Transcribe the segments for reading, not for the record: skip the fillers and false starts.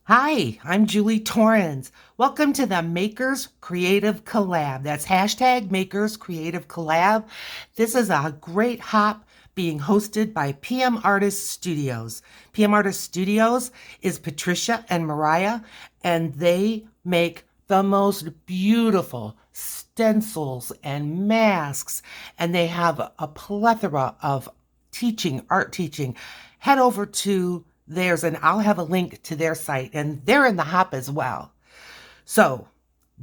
Hi, I'm Julie Torrens. Welcome to the Makers Creative Collab. That's hashtag Makers Creative Collab. This is a great hop being hosted by PM Artist Studios. PM Artist Studios is Patricia and Mariah, and they make the most beautiful stencils and masks, and they have a plethora of art teaching. Head over to theirs and I'll have a link to their site, and they're in the hop as well. So,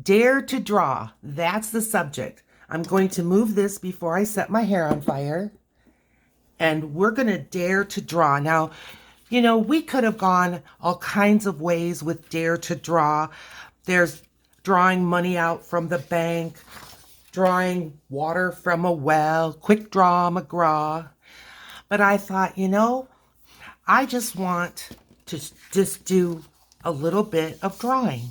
dare to draw, that's the subject. I'm going to move this before I set my hair on fire, and we're going to dare to draw. Now, we could have gone all kinds of ways with dare to draw. There's drawing money out from the bank, drawing water from a well, quick draw McGraw. But I thought, I just want to just do a little bit of drawing.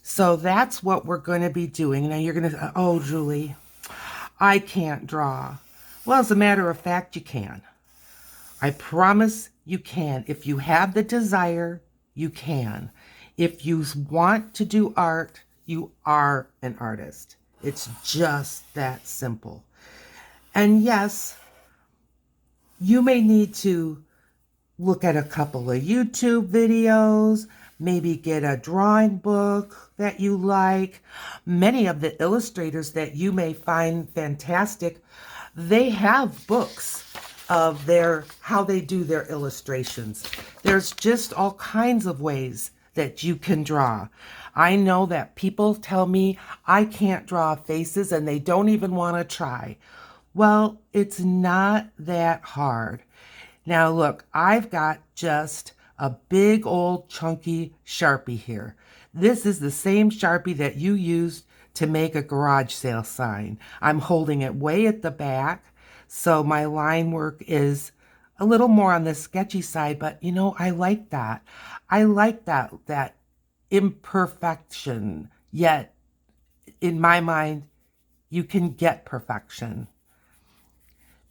So that's what we're going to be doing. Now you're going to, oh, Julie, I can't draw. Well, as a matter of fact, you can. I promise you can. If you have the desire, you can. If you want to do art, you are an artist. It's just that simple. And yes, you may need to look at a couple of YouTube videos, maybe get a drawing book that you like. Many of the illustrators that you may find fantastic, they have books of how they do their illustrations. There's just all kinds of ways that you can draw. I know that people tell me I can't draw faces and they don't even want to try. Well, it's not that hard. Now look, I've got just a big old chunky Sharpie here. This is the same Sharpie that you used to make a garage sale sign. I'm holding it way at the back, so my line work is a little more on the sketchy side, but I like that. I like that imperfection, yet in my mind, you can get perfection.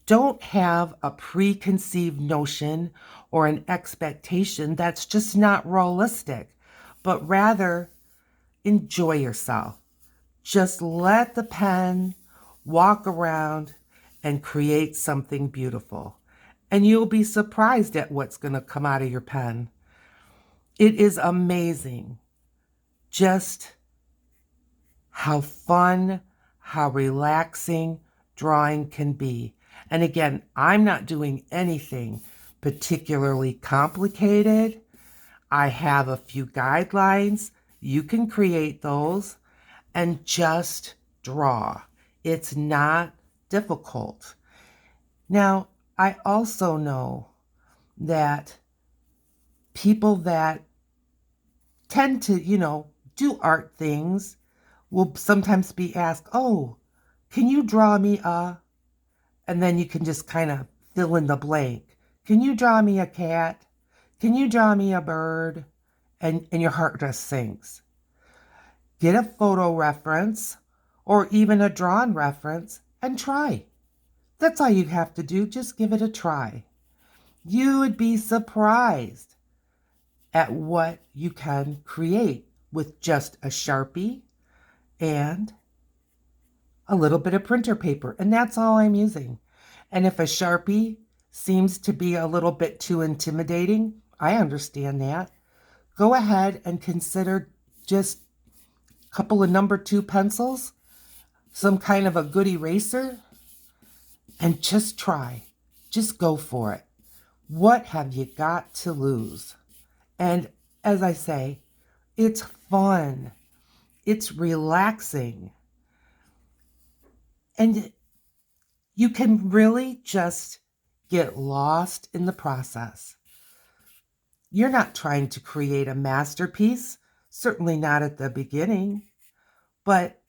Don't have a preconceived notion or an expectation that's just not realistic, but rather enjoy yourself. Just let the pen walk around and create something beautiful. And you'll be surprised at what's going to come out of your pen. It is amazing just how fun, how relaxing drawing can be. And again, I'm not doing anything particularly complicated. I have a few guidelines. You can create those and just draw. It's not difficult. Now, I also know that people that tend to, do art things will sometimes be asked, oh, can you draw me a... And then you can just kind of fill in the blank. Can you draw me a cat? Can you draw me a bird? And your heart just sinks. Get a photo reference or even a drawn reference and try. That's all you have to do. Just give it a try. You would be surprised at what you can create with just a Sharpie and a little bit of printer paper, and that's all I'm using. And if a Sharpie seems to be a little bit too intimidating, I understand that. Go ahead and consider just a couple of number 2 pencils, some kind of a good eraser, and just try. Just go for it. What have you got to lose? And as I say, it's fun. It's relaxing. And you can really just get lost in the process. You're not trying to create a masterpiece, certainly not at the beginning, but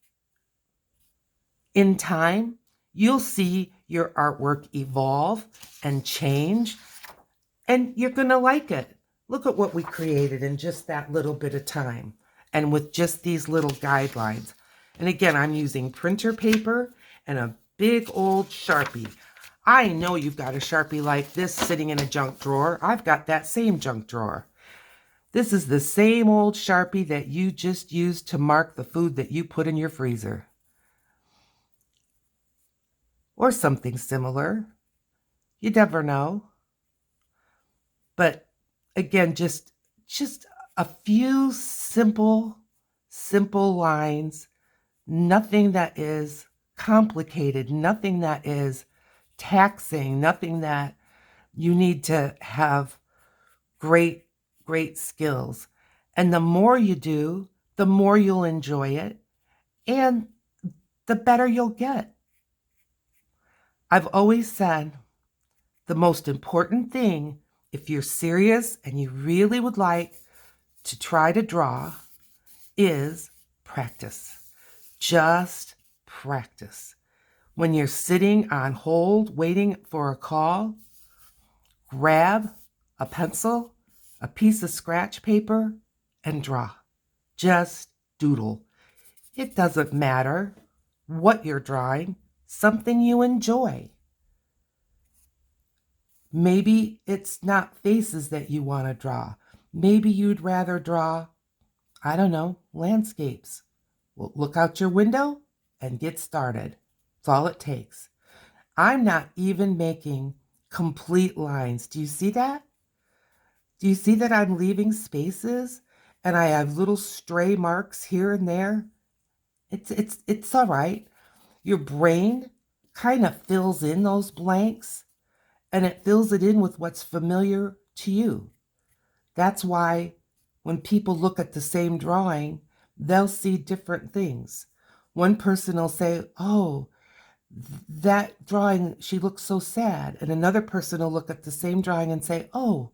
in time, you'll see your artwork evolve and change, and you're going to like it. Look at what we created in just that little bit of time, and with just these little guidelines. And again, I'm using printer paper and a big old Sharpie. I know you've got a Sharpie like this sitting in a junk drawer. I've got that same junk drawer. This is the same old Sharpie that you just used to mark the food that you put in your freezer. Or something similar. You never know. But again, just a few simple lines, nothing that is complicated, nothing that is taxing, nothing that you need to have great skills. And the more you do, the more you'll enjoy it and the better you'll get. I've always said the most important thing, if you're serious and you really would like to try to draw, is practice. Just practice. When you're sitting on hold waiting for a call, grab a pencil, a piece of scratch paper, and draw. Just doodle. It doesn't matter what you're drawing, something you enjoy. Maybe it's not faces that you want to draw. Maybe you'd rather draw, I don't know, landscapes. Well, look out your window and get started. That's all it takes. I'm not even making complete lines. Do you see that? Do you see that I'm leaving spaces and I have little stray marks here and there? It's all right. Your brain kind of fills in those blanks and it fills it in with what's familiar to you. That's why when people look at the same drawing, they'll see different things. One person will say, "Oh, that drawing, she looks so sad." And another person will look at the same drawing and say, "Oh,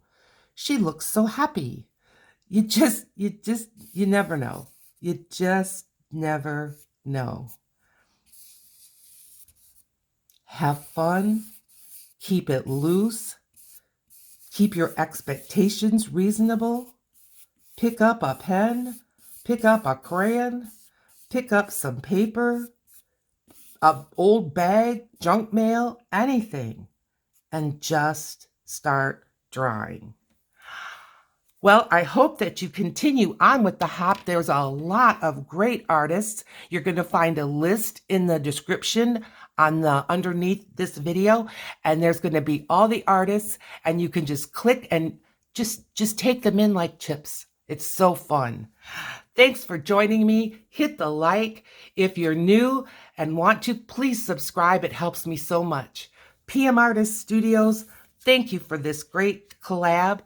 she looks so happy." You never know. You just never know. Have fun. Keep it loose. Keep your expectations reasonable. Pick up a pen. Pick up a crayon. Pick up some paper. An old bag, junk mail, anything. And just start drawing. Well, I hope that you continue on with the hop. There's a lot of great artists. You're going to find a list in the description on the underneath this video, and there's going to be all the artists, and you can just click and just take them in like chips. It's so fun. Thanks for joining me. Hit the like. If you're new and want to, please subscribe. It helps me so much. PM Artist Studios, thank you for this great collab.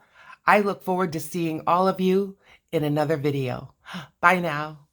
I look forward to seeing all of you in another video. Bye now.